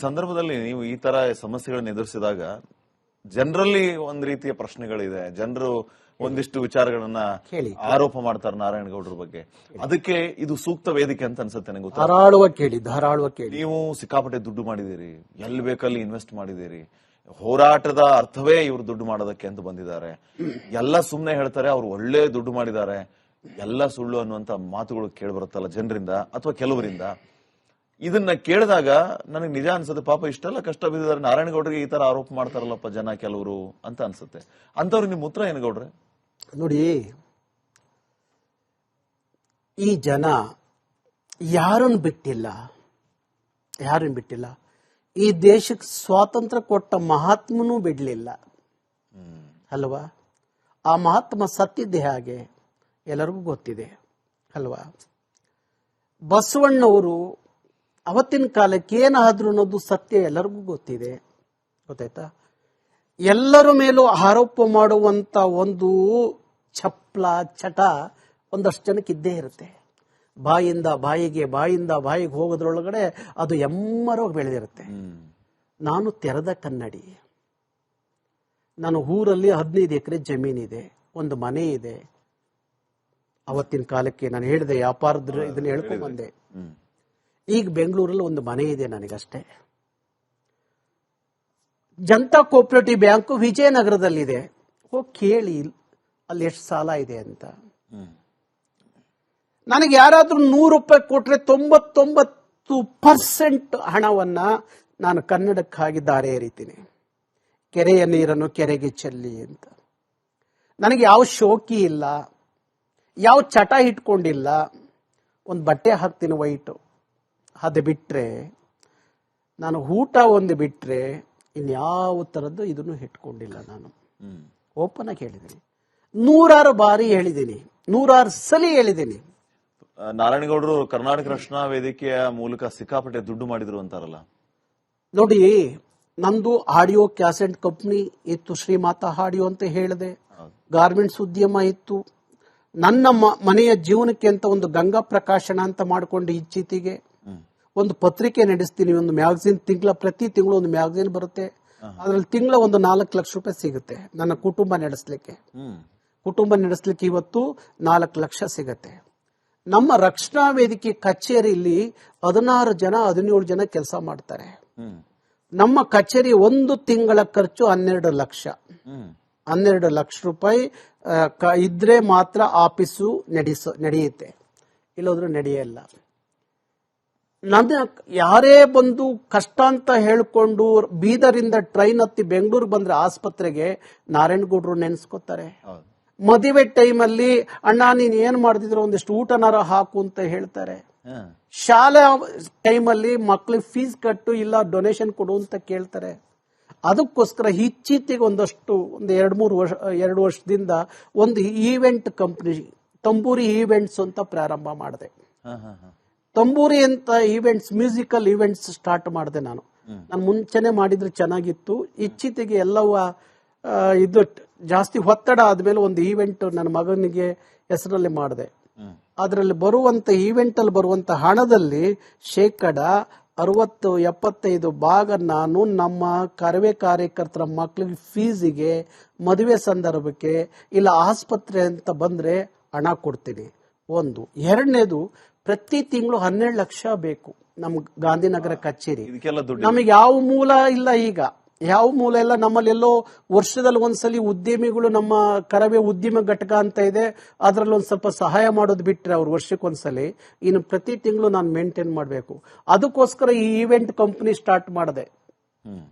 ಸಂದರ್ಭದಲ್ಲಿ ನೀವು ಈ ತರ ಸಮಸ್ಯೆಗಳನ್ನ ಎದುರಿಸಿದಾಗ ಜನರಲ್ಲಿ ಒಂದ್ ರೀತಿಯ ಪ್ರಶ್ನೆಗಳಿದೆ. ಜನರು ಒಂದಿಷ್ಟು ವಿಚಾರಗಳನ್ನ ಆರೋಪ ಮಾಡ್ತಾರೆ ನಾರಾಯಣಗೌಡರ ಬಗ್ಗೆ. ಅದಕ್ಕೆ ಇದು ಸೂಕ್ತ ವೇದಿಕೆ ಅಂತ ಅನ್ಸುತ್ತೆ ನನಗೆ. ಧಾರಾಳವಾಗಿ ಕೇಳಿ. ನೀವು ಸಿಕ್ಕಾಪಟ್ಟೆ ದುಡ್ಡು ಮಾಡಿದ್ದೀರಿ, ಎಲ್ಲಿ ಬೇಕಲ್ಲಿ ಇನ್ವೆಸ್ಟ್ ಮಾಡಿದ್ದೀರಿ, ಹೋರಾಟದ ಅರ್ಥವೇ ಇವರು ದುಡ್ಡು ಮಾಡೋದಕ್ಕೆ ಅಂತ ಬಂದಿದ್ದಾರೆ. ಎಲ್ಲ ಸುಮ್ನೆ ಹೇಳ್ತಾರೆ ಅವ್ರು ಒಳ್ಳೆ ದುಡ್ಡು ಮಾಡಿದ್ದಾರೆ, ಎಲ್ಲ ಸುಳ್ಳು ಅನ್ನುವಂತ ಮಾತುಗಳು ಕೇಳಿ ಬರುತ್ತಲ್ಲ ಜನರಿಂದ ಅಥವಾ ಕೆಲವರಿಂದ. ಇದನ್ನ ಕೇಳಿದಾಗ ನನಗೆ ನಿಜ ಅನ್ಸುತ್ತೆ, ಪಾಪ ಇಷ್ಟೆಲ್ಲ ಕಷ್ಟ ಬಿದ್ದಿದ್ದಾರೆ, ನಾರಾಯಣಗೌಡರಿಗೆ ಈ ತರ ಆರೋಪ ಮಾಡ್ತಾರಲ್ಲಪ್ಪ ಜನ ಕೆಲವರು ಅಂತ ಅನ್ಸುತ್ತೆ. ಅಂತವ್ರಿಗೆ ನಿಮ್ ಉತ್ತರ ಏನು ಗೌಡ್ರೆ? ನೋಡಿ, ಈ ಜನ ಯಾರನ್ನು ಬಿಟ್ಟಿಲ್ಲ. ಈ ದೇಶಕ್ಕೆ ಸ್ವಾತಂತ್ರ್ಯ ಕೊಟ್ಟ ಮಹಾತ್ಮನೂ ಬಿಡ್ಲಿಲ್ಲ ಅಲ್ವಾ? ಆ ಮಹಾತ್ಮ ಸತ್ತಿದ್ದೆ ಹಾಗೆ ಎಲ್ಲರಿಗೂ ಗೊತ್ತಿದೆ ಅಲ್ವಾ? ಬಸವಣ್ಣವರು ಅವತ್ತಿನ ಕಾಲಕ್ಕೆ ಏನಾದ್ರು ಅನ್ನೋದು ಸತ್ಯ ಎಲ್ಲರಿಗೂ ಗೊತ್ತಿದೆ, ಗೊತ್ತಾಯ್ತಾ? ಎಲ್ಲರ ಮೇಲೂ ಆರೋಪ ಮಾಡುವಂತ ಒಂದು ಚಟ ಒಂದಷ್ಟು ಜನಕ್ಕೆ ಇದ್ದೇ ಇರುತ್ತೆ. ಬಾಯಿಂದ ಬಾಯಿಗೆ ಹೋಗೋದ್ರೊಳಗಡೆ ಅದು ಎಮ್ಮರವಾಗಿ ಬೆಳೆದಿರುತ್ತೆ. ನಾನು ತೆರೆದ ಕನ್ನಡಿ. ನಾನು ಊರಲ್ಲಿ 15 ಎಕರೆ ಜಮೀನಿದೆ, ಒಂದು ಮನೆ ಇದೆ. ಅವತ್ತಿನ ಕಾಲಕ್ಕೆ ನಾನು ಹೇಳಿದೆ ವ್ಯಾಪಾರದ ಇದನ್ನ ಹೇಳ್ಕೊಂಡ್ ಬಂದೆ. ಈಗ ಬೆಂಗಳೂರಲ್ಲಿ ಒಂದು ಮನೆ ಇದೆ ನನಗಷ್ಟೇ. ಜನತಾ ಕೋಆಪರೇಟಿವ್ ಬ್ಯಾಂಕ್ ವಿಜಯನಗರದಲ್ಲಿದೆ. ಹೋಗಿ ಕೇಳಿ ಅಲ್ಲಿ ಎಷ್ಟು ಸಾಲ ಇದೆ ಅಂತ. ನನಗೆ ಯಾರಾದ್ರೂ 100 ರೂಪಾಯಿ ಕೊಟ್ರೆ 99% ಹಣವನ್ನ ನಾನು ಕನ್ನಡಕ್ಕಾಗಿ ದಾರೆ ಎರಿತೀನಿ. ಕೆರೆಯ ನೀರನ್ನು ಕೆರೆಗೆ ಚೆಲ್ಲಿ ಅಂತ. ನನಗೆ ಯಾವ ಶೋಕಿ ಇಲ್ಲ, ಯಾವ ಚಟ ಇಟ್ಕೊಂಡಿಲ್ಲ. ಒಂದು ಬಟ್ಟೆ ಹಾಕ್ತೀನಿ ವೈಟು, ಅದು ಬಿಟ್ರೆ ನಾನು ಊಟ ಒಂದು ಬಿಟ್ರೆ ಇನ್ಯಾವ ಥರದ್ದು ಇದನ್ನು ಇಟ್ಕೊಂಡಿಲ್ಲ. ನಾನು ಓಪನ್ ಆಗಿ ಹೇಳಿದ್ದೀನಿ, 100 ಬಾರಿ ಹೇಳಿದ್ದೀನಿ, 100 ಸಲ ಹೇಳಿದ್ದೀನಿ. ನಾರಾಯಣಗೌಡರು ಕರ್ನಾಟಕ ರಕ್ಷಣಾ ವೇದಿಕೆಯ ಮೂಲಕ ಸಿಕ್ಕಾಪಟ್ಟೆ ದುಡ್ಡು ಮಾಡಿದ್ರು ಅಂತಾರಲ್ಲ. ನೋಡಿ, ನಂದು ಆಡಿಯೋ ಕ್ಯಾಸೆಟ್ ಕಂಪ್ನಿ ಇತ್ತು, ಶ್ರೀಮಾತಾ ಆಡಿಯೋ ಅಂತ ಹೇಳಿದೆ. ಗಾರ್ಮೆಂಟ್ಸ್ ಉದ್ಯಮ ಇತ್ತು. ನನ್ನ ಮನೆಯ ಜೀವನಕ್ಕೆ ಅಂತ ಒಂದು ಗಂಗಾ ಪ್ರಕಾಶನ ಅಂತ ಮಾಡಿಕೊಂಡು ಇಚ್ಛಿತಿಗೆ ಒಂದು ಪತ್ರಿಕೆ ನಡೆಸ್ತೀನಿ. ಒಂದು ಮ್ಯಾಗಝಿನ್ ಪ್ರತಿ ತಿಂಗಳು ಒಂದು ಮ್ಯಾಗಝಿನ್ ಬರುತ್ತೆ. ಅದ್ರಲ್ಲಿ ತಿಂಗಳ ಒಂದು 4 ಲಕ್ಷ ರೂಪಾಯಿ ಸಿಗುತ್ತೆ ನನ್ನ ಕುಟುಂಬ ನಡೆಸಲಿಕ್ಕೆ. ಇವತ್ತು 4 ಲಕ್ಷ ಸಿಗತ್ತೆ. ನಮ್ಮ ರಕ್ಷಣಾ ವೇದಿಕೆ ಕಚೇರಿಯಲ್ಲಿ 16 ಜನ 17 ಜನ ಕೆಲಸ ಮಾಡ್ತಾರೆ. ನಮ್ಮ ಕಚೇರಿ ಒಂದು ತಿಂಗಳ ಖರ್ಚು 12 ಲಕ್ಷ. 12 ಲಕ್ಷ ರೂಪಾಯಿ ಇದ್ರೆ ಮಾತ್ರ ಆಫೀಸು ನಡೆಯುತ್ತೆ, ಇಲ್ಲೋದ್ರೂ ನಡೆಯಲ್ಲ. ನನ್ನ ಯಾರೇ ಬಂದು ಕಷ್ಟ ಅಂತ ಹೇಳ್ಕೊಂಡು ಬೀದರಿಂದ ಟ್ರೈನ್ ಹತ್ತಿ ಬೆಂಗಳೂರು ಬಂದ್ರೆ ಆಸ್ಪತ್ರೆಗೆ ನಾರಾಯಣಗೌಡರು ನೆನೆಸ್ಕೋತಾರೆ. ಮದುವೆ ಟೈಮಲ್ಲಿ ಅಣ್ಣ ನೀನ್ ಏನ್ ಮಾಡ್ತಿದ್ರು ಒಂದಿಷ್ಟು ಊಟನಾರ ಹಾಕು ಅಂತ ಹೇಳ್ತಾರೆ. ಶಾಲಾ ಟೈಮಲ್ಲಿ ಮಕ್ಳಿಗೆ ಫೀಸ್ ಕಟ್ಟು ಇಲ್ಲ ಡೊನೇಷನ್ ಕೊಡು ಅಂತ ಕೇಳ್ತಾರೆ. ಅದಕ್ಕೋಸ್ಕರ ಇತ್ತೀಚೆಗೆ ಒಂದು 2 ವರ್ಷದಿಂದ ಒಂದು ಈವೆಂಟ್ ಕಂಪ್ನಿ ತಂಬೂರಿ ಈವೆಂಟ್ಸ್ ಅಂತ ಪ್ರಾರಂಭ ಮಾಡಿದೆ. ತಂಬೂರಿ ಅಂತ ಈವೆಂಟ್ಸ್, ಮ್ಯೂಸಿಕಲ್ ಈವೆಂಟ್ಸ್ ಸ್ಟಾರ್ಟ್ ಮಾಡಿದೆ. ನಾನು ಮುಂಚೆನೆ ಮಾಡಿದ್ರೆ ಚೆನ್ನಾಗಿತ್ತು. ಇತ್ತೀಚೆಗೆ ಎಲ್ಲವ ಇದು ಜಾಸ್ತಿ ಒತ್ತಡ ಆದ್ಮೇಲೆ ಒಂದು ಈವೆಂಟ್ ನನ್ನ ಮಗನಿಗೆ ಹೆಸರಲ್ಲಿ ಮಾಡಿದೆ. ಅದರಲ್ಲಿ ಬರುವಂತ ಈವೆಂಟ್ ಅಲ್ಲಿ ಬರುವಂತ ಹಣದಲ್ಲಿ 60-75 ಭಾಗ ನಾನು ನಮ್ಮ ಕರವೇ ಕಾರ್ಯಕರ್ತರ ಮಕ್ಕಳಿಗೆ ಫೀಸಿಗೆ, ಮದುವೆ ಸಂದರ್ಭಕ್ಕೆ ಇಲ್ಲ ಆಸ್ಪತ್ರೆ ಅಂತ ಬಂದ್ರೆ ಹಣ ಕೊಡ್ತೀನಿ. ಒಂದು. ಎರಡನೇದು, ಪ್ರತಿ ತಿಂಗಳು 12 ಲಕ್ಷ ಬೇಕು ನಮ್ ಗಾಂಧಿನಗರ ಕಚೇರಿ. ನಮಗೆ ಯಾವ ಮೂಲ ಇಲ್ಲ, ಈಗ ಯಾವ ಮೂಲ ಇಲ್ಲ. ನಮ್ಮಲ್ಲಿ ಎಲ್ಲೋ ವರ್ಷದಲ್ಲಿ ಒಂದ್ಸಲಿ ಉದ್ಯಮಿಗಳು, ನಮ್ಮ ಕರವೇ ಉದ್ಯಮ ಘಟಕ ಅಂತ ಇದೆ, ಅದ್ರಲ್ಲಿ ಒಂದ್ ಸ್ವಲ್ಪ ಸಹಾಯ ಮಾಡೋದು ಬಿಟ್ರೆ ಅವ್ರು ವರ್ಷಕ್ಕೊಂದ್ಸಲಿ. ಇನ್ನು ಪ್ರತಿ ತಿಂಗಳು ನಾನು ಮೇಂಟೈನ್ ಮಾಡಬೇಕು. ಅದಕ್ಕೋಸ್ಕರ ಈ ಈವೆಂಟ್ ಕಂಪನಿ ಸ್ಟಾರ್ಟ್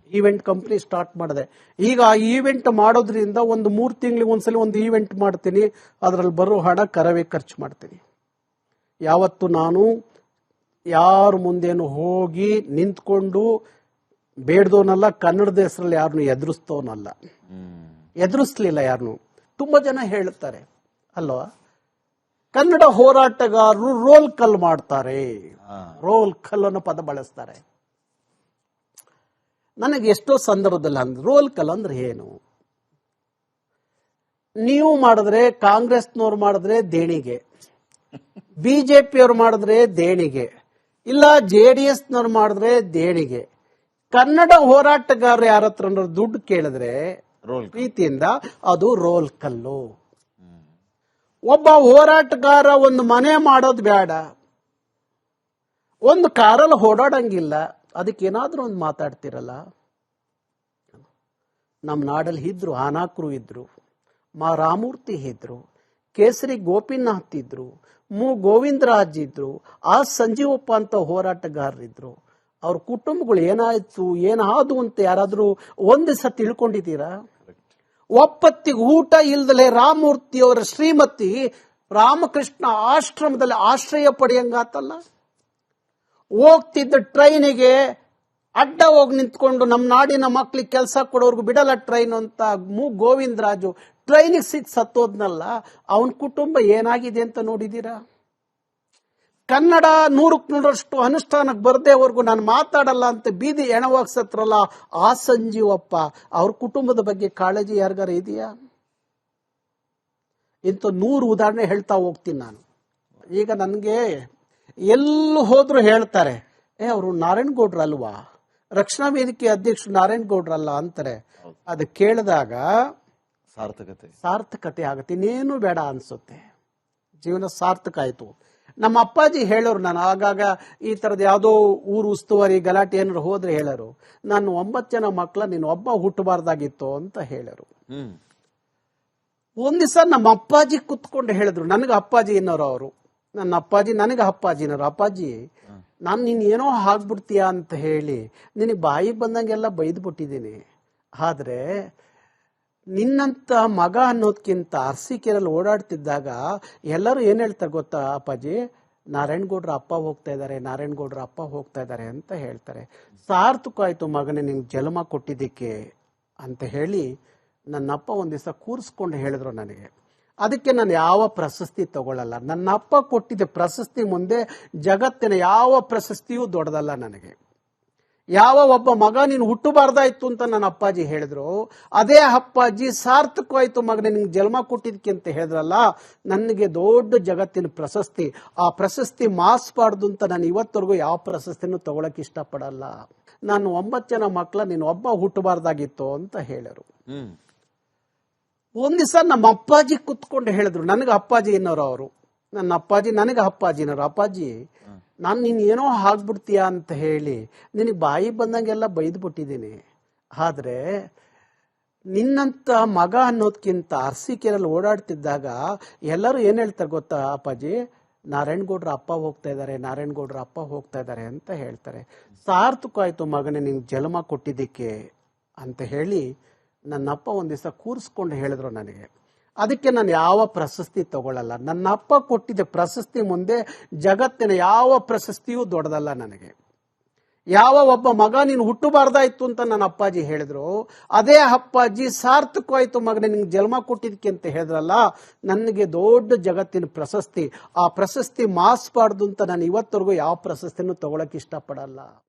ಮಾಡಿದೆ. ಈಗ ಆ ಈವೆಂಟ್ ಮಾಡೋದ್ರಿಂದ ಒಂದು 3 ತಿಂಗಳಿಗೆ ಒಂದ್ಸಲಿ ಒಂದು ಈವೆಂಟ್ ಮಾಡ್ತೀನಿ. ಅದ್ರಲ್ಲಿ ಬರೋ ಹಣ ಕರವೇ ಖರ್ಚು ಮಾಡ್ತೀನಿ. ಯಾವತ್ತು ನಾನು ಯಾರ ಮುಂದೇನು ಹೋಗಿ ನಿಂತ್ಕೊಂಡು ಬೇಡ್ದವನಲ್ಲ, ಕನ್ನಡದ ಹೆಸರಲ್ಲಿ ಯಾರನ್ನು ಎದುರಿಸ್ಲಿಲ್ಲ ಯಾರನ್ನು. ತುಂಬಾ ಜನ ಹೇಳ್ತಾರೆ ಅಲ್ವಾ, ಕನ್ನಡ ಹೋರಾಟಗಾರರು ರೋಲ್ ಕಲ್ ಮಾಡ್ತಾರೆ, ರೋಲ್ ಕಲ್ ಅನ್ನೋ ಪದ ಬಳಸ್ತಾರೆ. ನನಗೆ ಎಷ್ಟೋ ಸಂದರ್ಭದಲ್ಲಿ ರೋಲ್ ಕಲ್ ಅಂದ್ರೆ ಏನು? ನೀವು ಮಾಡಿದ್ರೆ, ಕಾಂಗ್ರೆಸ್ನವ್ರು ಮಾಡಿದ್ರೆ ದೇಣಿಗೆ, ಬಿಜೆಪಿಯವ್ರು ಮಾಡಿದ್ರೆ ದೇಣಿಗೆ, ಇಲ್ಲ JDS ನವ್ರು ಮಾಡಿದ್ರೆ ದೇಣಿಗೆ, ಕನ್ನಡ ಹೋರಾಟಗಾರ ಯಾರ ಹತ್ರ ದುಡ್ಡು ಕೇಳಿದ್ರೆ ರೋಲ್ ಪ್ರೀತಿಯಿಂದ ಅದು ರೋಲ್ ಕಲ್ಲು. ಒಬ್ಬ ಹೋರಾಟಗಾರ ಒಂದು ಮನೆ ಮಾಡೋದು ಬೇಡ, ಒಂದು ಕಾರಲ್ಲಿ ಓಡಾಡಂಗಿಲ್ಲ, ಅದಕ್ಕೇನಾದ್ರೂ ಒಂದು ಮಾತಾಡ್ತಿರಲ್ಲ. ನಮ್ಮ ನಾಡಲ್ಲಿ ಇದ್ರು, ಆನಾಕ್ರು ಇದ್ರು, ಮಾ ರಾಮೂರ್ತಿ ಇದ್ರು, ಕೇಸರಿ ಗೋಪಿನಾಥ್ ಇದ್ರು, ಮು ಗೋವಿಂದರಾಜ್ ಇದ್ರು, ಆ ಸಂಜೀವಪ್ಪ ಅಂತ ಹೋರಾಟಗಾರರಿದ್ರು. ಅವ್ರ ಕುಟುಂಬಗಳು ಏನಾಯ್ತು ಏನಾದು ಅಂತ ಯಾರಾದ್ರೂ ಒಂದ್ ದಿವಸ ತಿಳ್ಕೊಂಡಿದ್ದೀರಾ? ಒಪ್ಪತ್ತಿಗೆ ಊಟ ಇಲ್ದಲೆ ರಾಮಮೂರ್ತಿಯವರ ಶ್ರೀಮತಿ ರಾಮಕೃಷ್ಣ ಆಶ್ರಮದಲ್ಲಿ ಆಶ್ರಯ ಪಡೆಯಂಗಾತಲ್ಲ. ಹೋಗ್ತಿದ್ದ ಟ್ರೈನಿಗೆ ಅಡ್ಡ ಹೋಗಿ ನಿಂತ್ಕೊಂಡು ನಮ್ಮ ನಾಡಿನ ಮಕ್ಳಿಗೆ ಕೆಲಸ ಕೊಡೋರ್ಗು ಬಿಡಲ್ಲ ಟ್ರೈನ್ ಅಂತ ಮು ಗೋವಿಂದರಾಜು ಟ್ರೈನಿಗೆ ಸಿಕ್ ಸತ್ತೋದ್ನಲ್ಲ, ಅವನ ಕುಟುಂಬ ಏನಾಗಿದೆ ಅಂತ ನೋಡಿದೀರಾ? ಕನ್ನಡ 100% ಅನುಷ್ಠಾನಕ್ಕೆ ಬರ್ದೇವರೆಗೂ ನಾನು ಮಾತಾಡಲ್ಲ ಅಂತ ಬೀದಿ ಎಣವಾಗ್ಸತ್ರಲ್ಲ ಆ ಸಂಜೀವಪ್ಪ, ಅವ್ರ ಕುಟುಂಬದ ಬಗ್ಗೆ ಕಾಳಜಿ ಯಾರಿಗಾರ ಇದೆಯಾ? ಇಂಥ 100 ಉದಾಹರಣೆ ಹೇಳ್ತಾ ಹೋಗ್ತೀನಿ ನಾನು. ಈಗ ನನಗೆ ಎಲ್ಲೂ ಹೋದ್ರು ಹೇಳ್ತಾರೆ, ಅವರು ನಾರಾಯಣಗೌಡ್ರ ಅಲ್ವಾ, ರಕ್ಷಣಾ ವೇದಿಕೆ ಅಧ್ಯಕ್ಷರು ನಾರಾಯಣಗೌಡ್ರಲ್ಲ ಅಂತಾರೆ. ಅದು ಕೇಳಿದಾಗ ಸಾರ್ಥಕತೆ ಆಗುತ್ತೆ, ಇನ್ನೇನು ಬೇಡ ಅನ್ಸುತ್ತೆ, ಜೀವನ ಸಾರ್ಥಕ ಆಯ್ತು. ನಮ್ಮ ಅಪ್ಪಾಜಿ ಹೇಳೋರು, ನಾನು ಆಗಾಗ ಈ ತರದ ಯಾವುದೋ ಊರು ಉಸ್ತುವಾರಿ ಗಲಾಟೆ ಏನಾರು ಹೋದ್ರೆ ಹೇಳೋರು, ನಾನು 9 ಜನ ಮಕ್ಕಳ ನೀನು ಒಬ್ಬ ಹುಟ್ಟಬಾರ್ದಾಗಿತ್ತು ಅಂತ ಹೇಳೋರು. ಒಂದ್ ದಿವಸ ನಮ್ಮ ಅಪ್ಪಾಜಿ ಕುತ್ಕೊಂಡು ಹೇಳಿದ್ರು, ನನಗೆ ಅಪ್ಪಾಜಿ ಏನೋರು ಅವರು, ನನ್ನ ಅಪ್ಪಾಜಿ ನನಗೆ ಅಪ್ಪಾಜಿನವರು, ಅಪ್ಪಾಜಿ ನಾನು ನೀನ್ ಏನೋ ಆಗ್ಬಿಡ್ತೀಯ ಅಂತ ಹೇಳಿ ನಿನಗೆ ಬಾಯಿ ಬಂದಂಗೆಲ್ಲ ಬೈದ್ಬಿಟ್ಟಿದ್ದೀನಿ, ಆದ್ರೆ ನಿನ್ನಂತ ಮಗ ಅನ್ನೋದ್ಕಿಂತ ಅರಸೀಕೆರೆಯಲ್ಲಿ ಓಡಾಡ್ತಿದ್ದಾಗ ಎಲ್ಲರೂ ಏನ್ ಹೇಳ್ತಾರೆ ಗೊತ್ತಾ ಅಪ್ಪಾಜಿ, ನಾರಾಯಣಗೌಡ್ರ ಅಪ್ಪ ಹೋಗ್ತಾ ಇದ್ದಾರೆ, ನಾರಾಯಣಗೌಡ್ರ ಅಪ್ಪ ಹೋಗ್ತಾ ಇದ್ದಾರೆ ಅಂತ ಹೇಳ್ತಾರೆ. ಸಾರ್ಥಕ ಆಯ್ತು ಮಗನೇ ನಿನ್ ಜನ್ಮ ಕೊಟ್ಟಿದ್ದಕ್ಕೆ ಅಂತ ಹೇಳಿ ನನ್ನಪ್ಪ ಒಂದ್ ದಿವಸ ಕೂರಿಸ್ಕೊಂಡು ಹೇಳಿದ್ರು ನನಗೆ. ಅದಕ್ಕೆ ನಾನು ಯಾವ ಪ್ರಶಸ್ತಿ ತಗೊಳ್ಳಲ್ಲ, ನನ್ನ ಅಪ್ಪ ಕೊಟ್ಟಿದ್ದ ಪ್ರಶಸ್ತಿ ಮುಂದೆ ಜಗತ್ತಿನ ಯಾವ ಪ್ರಶಸ್ತಿಯೂ ದೊಡ್ಡದಲ್ಲ ನನಗೆ. ಯಾವ ಒಬ್ಬ ಮಗ ನೀನು ಹುಟ್ಟಬಾರ್ದಾಯ್ತು ಅಂತ ನನ್ನ ಅಪ್ಪಾಜಿ ಹೇಳಿದ್ರು, ಅದೇ ಅಪ್ಪಾಜಿ ಸಾರ್ಥಕವಾಯ್ತು ಮಗನೇ ನಿನ್ಗೆ ಜನ್ಮ ಕೊಟ್ಟಿದ್ದಕ್ಕೆ ಅಂತ ಹೇಳಿದ್ರಲ್ಲ, ನನಗೆ ದೊಡ್ಡ ಜಗತ್ತಿನ ಪ್ರಶಸ್ತಿ, ಆ ಪ್ರಶಸ್ತಿ ಮಾಸ್ಬಾರ್ದು ಅಂತ ನಾನು ಇವತ್ತವರೆಗೂ ಯಾವ ಪ್ರಶಸ್ತಿನೂ ತಗೊಳಕ್ ಇಷ್ಟಪಡಲ್ಲ. ನಾನು 9 ಜನ ಮಕ್ಕಳ ನೀನು ಒಬ್ಬ ಹುಟ್ಟಬಾರ್ದಾಗಿತ್ತು ಅಂತ ಹೇಳರು. ಒಂದ್ ದಿವಸ ನಮ್ಮ ಅಪ್ಪಾಜಿ ಕುತ್ಕೊಂಡು ಹೇಳಿದ್ರು, ನನಗೆ ಅಪ್ಪಾಜಿ ಏನೋರು ಅವರು, ನನ್ನ ಅಪ್ಪಾಜಿ ನನಗೆ ಅಪ್ಪಾಜಿನವರು, ಅಪ್ಪಾಜಿ ನಾನು ನೀನ್ ಏನೋ ಆಗ್ಬಿಡ್ತೀಯ ಅಂತ ಹೇಳಿ ನಿನಗೆ ಬಾಯಿ ಬಂದಂಗೆಲ್ಲ ಬೈದ್ಬಿಟ್ಟಿದ್ದೀನಿ, ಆದ್ರೆ ನಿನ್ನಂತ ಮಗ ಅನ್ನೋದ್ಕಿಂತ ಅರಸೀಕೆರೆಯಲ್ಲಿ ಓಡಾಡ್ತಿದ್ದಾಗ ಎಲ್ಲರೂ ಏನ್ ಹೇಳ್ತಾರೆ ಗೊತ್ತಾ ಅಪ್ಪಾಜಿ, ನಾರಾಯಣಗೌಡ್ರ ಅಪ್ಪ ಹೋಗ್ತಾ ಇದ್ದಾರೆ, ನಾರಾಯಣಗೌಡ್ರ ಅಪ್ಪ ಹೋಗ್ತಾ ಇದ್ದಾರೆ ಅಂತ ಹೇಳ್ತಾರೆ. ಸಾರ್ಥಕ ಆಯ್ತು ಮಗನೇ ನಿನ್ ಜನ್ಮ ಕೊಟ್ಟಿದ್ದಕ್ಕೆ ಅಂತ ಹೇಳಿ ನನ್ನಪ್ಪ ಒಂದ್ ದಿವಸ ಕೂರಿಸ್ಕೊಂಡು ಹೇಳಿದ್ರು ನನಗೆ. ಅದಕ್ಕೆ ನಾನು ಯಾವ ಪ್ರಶಸ್ತಿ ತಗೊಳ್ಳಲ್ಲ, ನನ್ನ ಅಪ್ಪ ಕೊಟ್ಟಿದ್ದ ಪ್ರಶಸ್ತಿ ಮುಂದೆ ಜಗತ್ತಿನ ಯಾವ ಪ್ರಶಸ್ತಿಯೂ ದೊಡ್ಡದಲ್ಲ ನನಗೆ. ಯಾವ ಒಬ್ಬ ಮಗ ನೀನು ಹುಟ್ಟಬಾರ್ದಾಯ್ತು ಅಂತ ನನ್ನ ಅಪ್ಪಾಜಿ ಹೇಳಿದ್ರು, ಅದೇ ಅಪ್ಪಾಜಿ ಸಾರ್ಥಕವಾಯ್ತು ಮಗನೇ ನಿನ್ಗೆ ಜನ್ಮ ಕೊಟ್ಟಿದ್ದಕ್ಕೆ ಅಂತ ಹೇಳಿದ್ರಲ್ಲ, ನನಗೆ ದೊಡ್ಡ ಜಗತ್ತಿನ ಪ್ರಶಸ್ತಿ, ಆ ಪ್ರಶಸ್ತಿ ಮಾಸ್ಬಾರ್ದು ಅಂತ ನಾನು ಇವತ್ತವರೆಗೂ ಯಾವ ಪ್ರಶಸ್ತಿನೂ ತಗೊಳಕ್ ಇಷ್ಟಪಡಲ್ಲ.